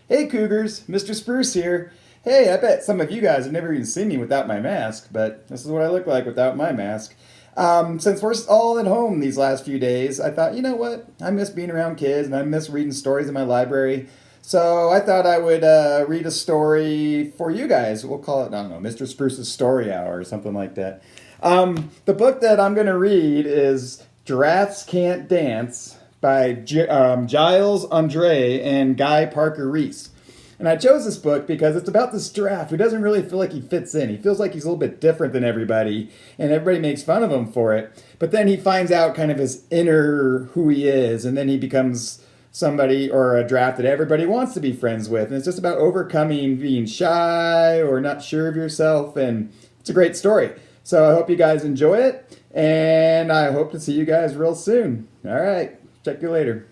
Hey Cougars, Mr. Spruce here. Hey, I bet some of you guys have never even seen me without my mask, but this is what I look like without my mask. Since we're all at home these last few days, I thought, you know what? I miss being around kids and I miss reading stories in my library. So I thought I would read a story for you guys. We'll call it, I don't know, Mr. Spruce's Story Hour or something like that. The book that I'm going to read is Giraffes Can't Dance by Giles Andre and Guy Parker Reese. And I chose this book because it's about this giraffe who doesn't really feel like he fits in. He feels like he's a little bit different than everybody, and everybody makes fun of him for it. But then he finds out kind of his inner who he is, and then he becomes somebody or a giraffe that everybody wants to be friends with. And it's just about overcoming being shy or not sure of yourself, and it's a great story. So I hope you guys enjoy it, and I hope to see you guys real soon. All right. Check you later.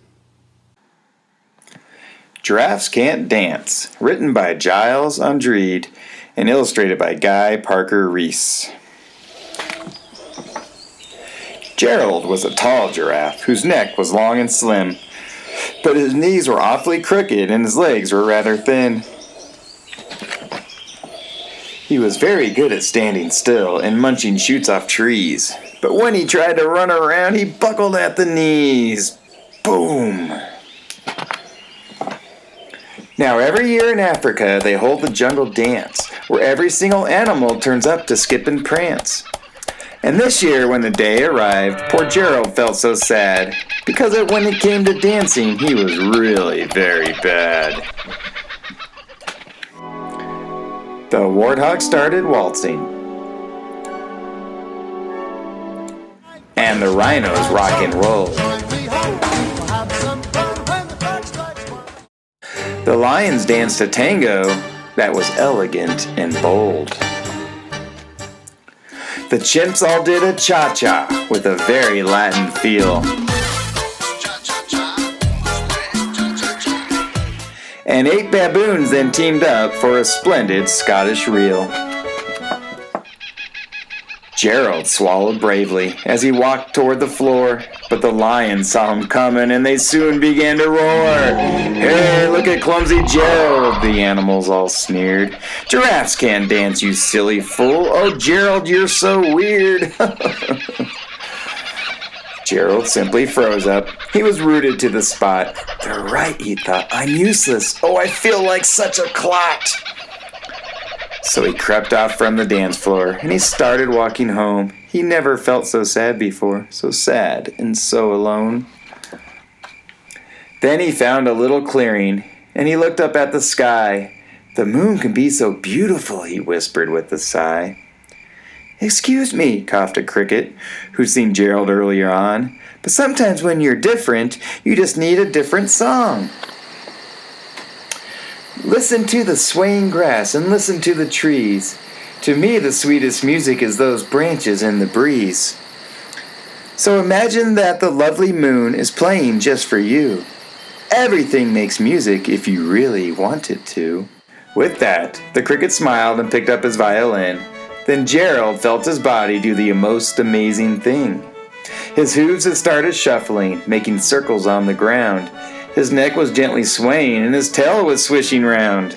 Giraffes Can't Dance, written by Giles Undreed and illustrated by Guy Parker Reese. Gerald was a tall giraffe whose neck was long and slim, but his knees were awfully crooked and his legs were rather thin. He was very good at standing still and munching shoots off trees, but when he tried to run around, he buckled at the knees. Boom! Now every year in Africa they hold the jungle dance, where every single animal turns up to skip and prance. And this year when the day arrived, poor Gerald felt so sad, because when it came to dancing, he was really very bad. The warthog started waltzing, and the rhinos rock and rolled. The lions danced a tango that was elegant and bold. The chimps all did a cha-cha with a very Latin feel. And 8 baboons then teamed up for a splendid Scottish reel. Gerald swallowed bravely as he walked toward the floor, but the lions saw him coming and they soon began to roar. Hey, look at clumsy Gerald, the animals all sneered. Giraffes can't dance, you silly fool. Oh, Gerald, you're so weird. Gerald simply froze up. He was rooted to the spot. They're right, he thought. I'm useless. Oh, I feel like such a clot. So he crept off from the dance floor, and he started walking home. He never felt so sad before, so sad and so alone. Then he found a little clearing, and he looked up at the sky. The moon can be so beautiful, he whispered with a sigh. Excuse me, coughed a cricket, who'd seen Gerald earlier on, but sometimes when you're different, you just need a different song. Listen to the swaying grass and listen to the trees. To me, the sweetest music is those branches in the breeze. So imagine that the lovely moon is playing just for you. Everything makes music if you really want it to. With that, the cricket smiled and picked up his violin. Then Gerald felt his body do the most amazing thing. His hooves had started shuffling, making circles on the ground. His neck was gently swaying, and his tail was swishing round.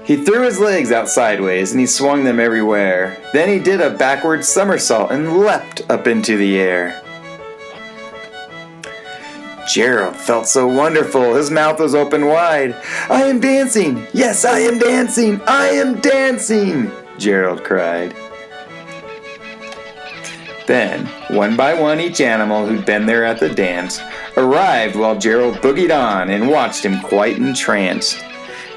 He threw his legs out sideways, and he swung them everywhere. Then he did a backward somersault and leapt up into the air. Gerald felt so wonderful. His mouth was open wide. I am dancing! Yes, I am dancing! I am dancing! Gerald cried. Then, one by one, each animal who'd been there at the dance arrived while Gerald boogied on and watched him quite entranced.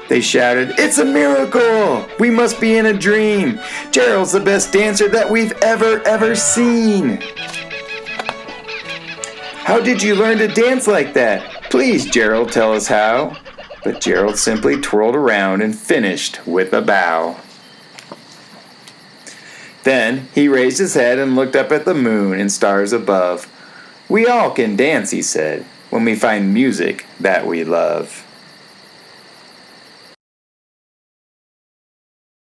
They shouted, "It's a miracle! We must be in a dream! Gerald's the best dancer that we've ever seen!" How did you learn to dance like that? Please, Gerald, tell us how. But Gerald simply twirled around and finished with a bow. Then he raised his head and looked up at the moon and stars above. We all can dance, he said, when we find music that we love.